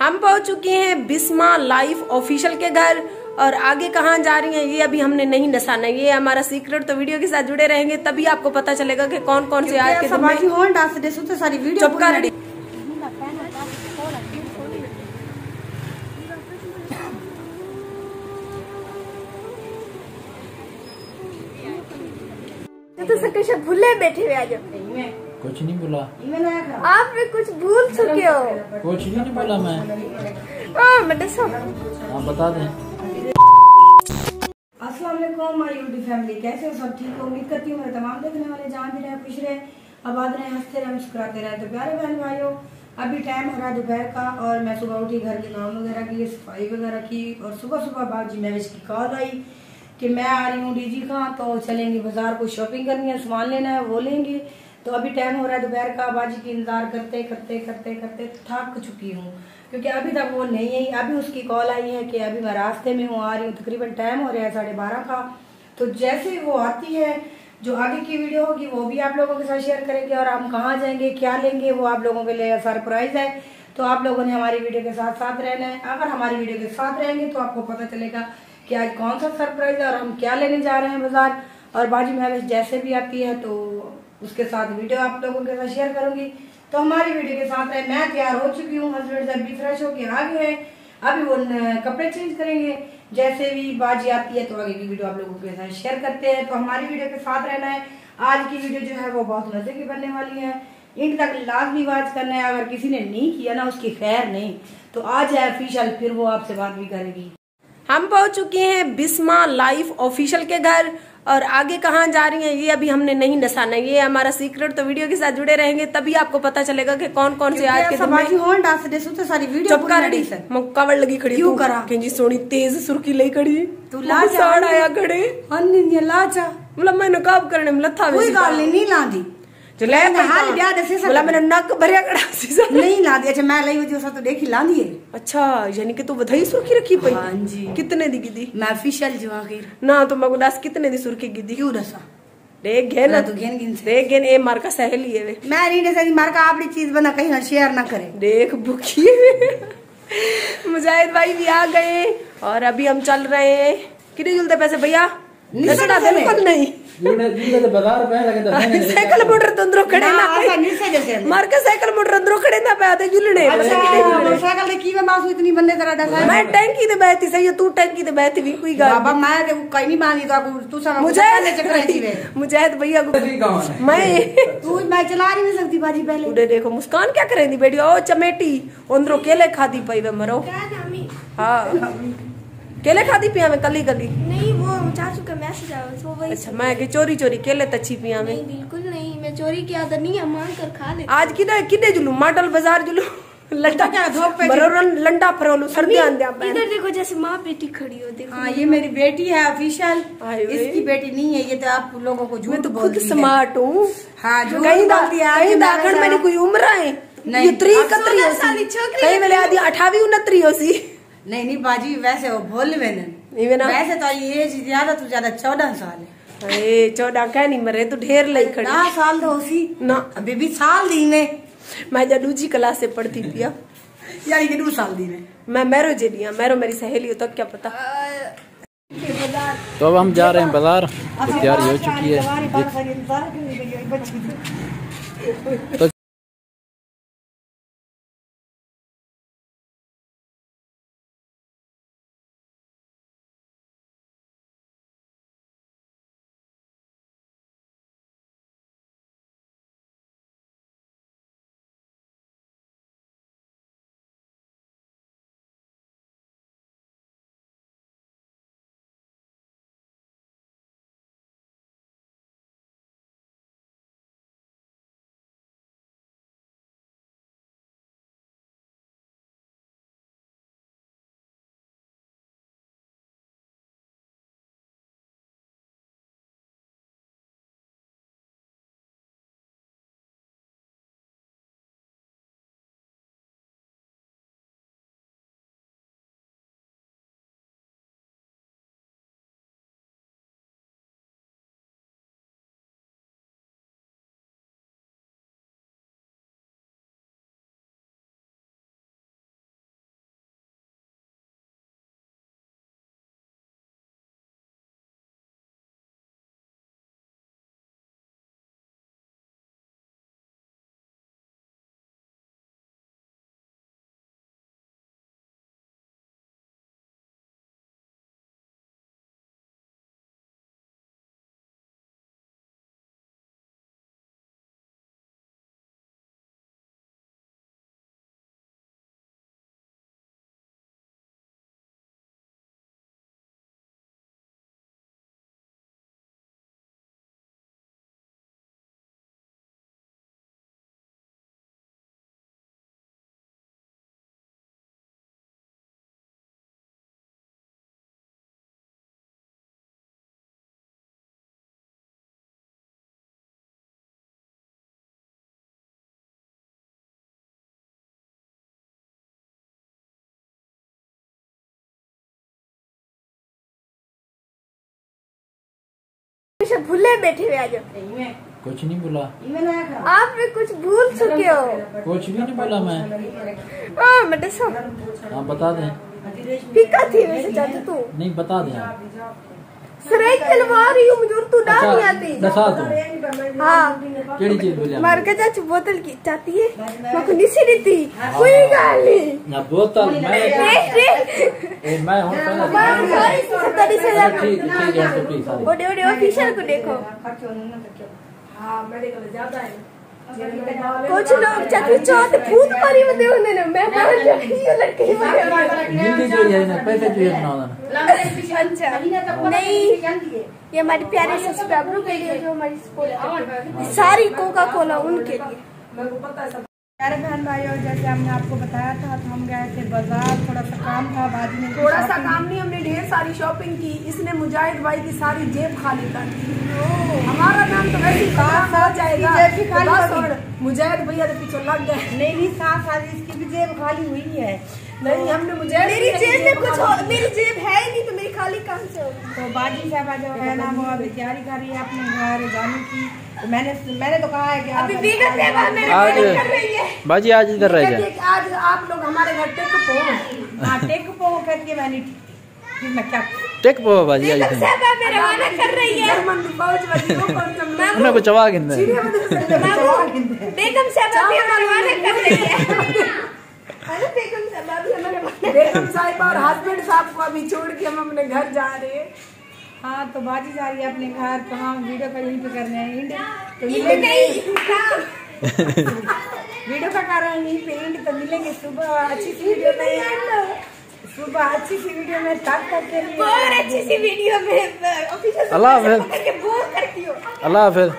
हम पहुंच चुके हैं बिस्मा लाइफ ऑफिशियल के घर और आगे कहाँ जा रही हैं ये अभी हमने नहीं दसाना, ये हमारा सीक्रेट। तो वीडियो के साथ जुड़े रहेंगे तभी आपको पता चलेगा कि कौन कौन से आज के दिन में सारी वीडियो चुपका रेडी। तो सकेश भूले बैठे हुए आज कुछ नहीं बोला। आप भी कुछ भूल चुके हो। कुछ नहीं बोला मैं। हाँ बता दें। अस्सलाम वालेकुम माय यूट्यूब फैमिली, कैसे हो? सब ठीक हो? उम्मीद करती हूँ मेरे तमाम देखने वाले जहाँ भी रहे खुश रहे, आबाद रहे, हंसते रहे, मुस्कुराते रहे। तो प्यारे बहन भाइयों, अभी टाइम हो रहा है दोपहर का और मैं सुबह उठी, घर के काम वगैरह की, सफाई वगैरह की और सुबह सुबह बाजी महविश की कॉल आई कि मैं आ रही हूँ डीजी खां, तो चलेंगे बाजार को शॉपिंग करनी है, सामान लेना है, वो लेंगे। तो अभी टाइम हो रहा है दोपहर का, बाजी की इंतजार करते करते करते करते थक चुकी हूँ क्योंकि अभी तक वो नहीं आई। अभी उसकी कॉल आई है कि अभी मैं रास्ते में हूँ, आ रही हूँ। तकरीबन टाइम हो रहा है 12:30 का। तो जैसे वो आती है, जो आगे की वीडियो होगी वो भी आप लोगों के साथ शेयर करेंगे और हम कहाँ जाएंगे, क्या लेंगे, वो आप लोगों के लिए सरप्राइज है। तो आप लोगों ने हमारी वीडियो के साथ साथ रहना है। अगर हमारी वीडियो के साथ रहेंगे तो आपको पता चलेगा कि आज कौन सा सरप्राइज है और हम क्या लेने जा रहे हैं बाजार। और बाजी महविश जैसे भी आती है तो उसके साथ वीडियो आप लोगों के साथ शेयर करूंगी। तो हमारी वीडियो के साथ रहे। मैं तैयार हो चुकी हूँ, हस्बैंड जब भी फ्रेश होके आ गए हैं, अभी वो कपड़े चेंज करेंगे। जैसे भी बाजी आती है तो आगे की वीडियो आप लोगों के साथ शेयर करते हैं। तो हमारी वीडियो के साथ रहना है। आज की वीडियो जो है वो बहुत मजे की बनने वाली है, इन तक लाजमी वाच करना है। अगर किसी ने नहीं किया ना उसकी खैर नहीं। तो आज है ऑफिशियल, फिर वो आपसे बात भी करेगी। हम पहुंच चुके हैं बिस्मा लाइफ ऑफिशियल के घर और आगे कहाँ जा रही हैं ये अभी हमने नहीं दसाना, ये हमारा सीक्रेट। तो वीडियो के साथ जुड़े रहेंगे तभी आपको पता चलेगा कि कौन कौन से आज के दिन में सारी वीडियो चुपका रेडी कवर लगी खड़ी क्यों करा जी सोनी तेज सुर्खी लई खड़ी तू लाचा आया खड़े लाचा मतलब मैंने कब करने में लथा कोई गाल नहीं ला दी हाल ब्याह दसे बोला मैंने नक भरिया कड़ा सी नहीं ला दी। अच्छा मैं लई वजह से तो देखी ला दिए। अच्छा यानी कि तू बधाई सुर्खी रखी पई? हां जी। कितने दी दी? मैं ऑफिशियल जो आखिर ना तो मैं दस कितने दी सुर्खी दी? क्यों दसा देख घे ना तू घेन गिन देख घेन ए मार का सहेली है वे मैं नहीं दसा मार का अपनी चीज बना कहीं ना शेयर ना करे। देख भूखी मुजाहिद भाई भी आ गए और अभी हम चल रहे हैं। कितने जुलते पैसे भैया? बिल्कुल नहीं साइकिल मोटर तो अंदरों खड़े ना मार के साइकिल मोटर अंदरों खड़े ना पे जुलने साइकिल की मैं मासू इतनी बंदे तरह डसा मैं टैंकी दे बैठी सही तू टैंकी दे बैठी भी कोई गाल बाबा मैं कहीं नहीं बांधी तो तू सब मुजाहिद भैया मैं तू मैं चला नहीं सकती बाजी पहले उधर देखो मुस्कान क्या करेंगी बेटी ओ चमेटी अंदरों केले खाती पई वे मरो। हाँ केले खाती पिया में कली कली नहीं, वो चाचू का मैसेज आया तो वही। अच्छा मैं कि चोरी चोरी केले तच्छी पिया में? नहीं बिल्कुल नहीं, मैं चोरी की आदत नहीं है, मांग कर खा ले। आज किधर जुलू मॉडल बाजार जुलू लंडा क्या धोप पे लंडा फरोलू सर्दी आंदे इधर देखो जैसे माँ बेटी खड़ी हो। देखो हाँ ये मेरी बेटी है ऑफिशियल, इसकी बेटी नहीं है। ये तो आप लोगों को झूठ तो खुद स्मार्ट हूँ। हाँ कहीं दाखड़ मेरी कोई उम्र है नहीं 28-29 हो सी नहीं बाजी वैसे वो भोल वैसे तो ये ज्यादा तो ज्यादा 14 साल है। अरे 14 क्या नहीं मरे तो ढेर लई खड़ी 10 साल तो उसी ना अभी भी साल दी में मैं जब दूसरी क्लास से पढ़ती पिया यार ये 2 साल दी में मैं मैरो जे लिया मैरो मेरी सहेली हो तब क्या पता। तो अब हम जा रहे हैं बाजार, तैयारी हो चुकी है तो हमेशा भूले बैठे हुए आज। कुछ नहीं बोला। आप भी कुछ भूल चुके हो। कुछ भी नहीं बोला मैं। मैं दसो। हाँ बता दें। फीका थी वैसे चाचू तू। नहीं बता दें आप। सराय खिलवा रही हूँ मुझे तू डाल नहीं आती। दसा तू। हाँ केड़ी चीज बोलिया? मार के चाचू बोतल की चाहती है। मैं को निसी रहती कोई गाल नहीं। ना बोतल मैं मैं हूँ ठीक है तो प्लीज सॉरी। बड़े बड़े ऑफिसर को देखो। कुछ लोग चाचू चौथ फूट मारी होते उन्होंने मैं ये लड़के हिंदी जो है ना पैसे जो है ना अच्छा नहीं ये हमारे प्यारे सब्सक्राइबरों के लिए जो हमारी सपोर्ट सारी कोका कोला उनके लिए। प्यारे बहन भाइयों, जैसे हमने आपको बताया था तो हम गए थे बाजार, थोड़ा सा काम था। बाजी ने थोड़ा सा काम नहीं, हमने ढेर सारी शॉपिंग की। इसने मुजाहिद भाई की सारी जेब खाली कर दी। हमारा नाम तो वैसे ही जाएगा। मुजाहिद भैया तो पीछे लग गए। नहीं साथ साथ इसकी भी जेब खाली हुई है। नहीं हमने मुजाहिद मेरी जेब में कुछ मेरी जेब है ही नहीं तो मेरी खाली कहाँ से होगी। तो बाजी साहबा जो है ना वो अभी तैयारी कर रही है अपने घर जाने की। तो मैंने तो कहा है कि अभी बेगम साहबा मेरे आज कर रही है। बाजी आज इधर रह जाए। आज आप लोग हमारे घर टेक पो। हाँ टेक पो करके मैंने फिर मैं क्या टेक पो बाजी आज बेगम साहबा मेरे वाला कर रही है। उन्हें कुछ चवा गिंदे। बेगम साहबा मेरे वाला कर रही है। बेगम साहबा भी हमारे वाला। बेगम साहिबा और हस्बैंड साहब को अभी छोड़ के हम अपने घर जा रहे हैं। हाँ तो बाजी जा रही है अपने घर। तो हम वीडियो का यहीं पे कर रहे हैं इंड। तो वीडियो का कर रहे हैं यहीं पे इंड। तो मिलेंगे सुबह अच्छी सी वीडियो में। सुबह अच्छी सी वीडियो में तब तक के लिए बहुत अच्छी सी वीडियो में ऑफिशियल अल्लाह हाफिज़। बोल करती हो। अल्लाह हाफिज़।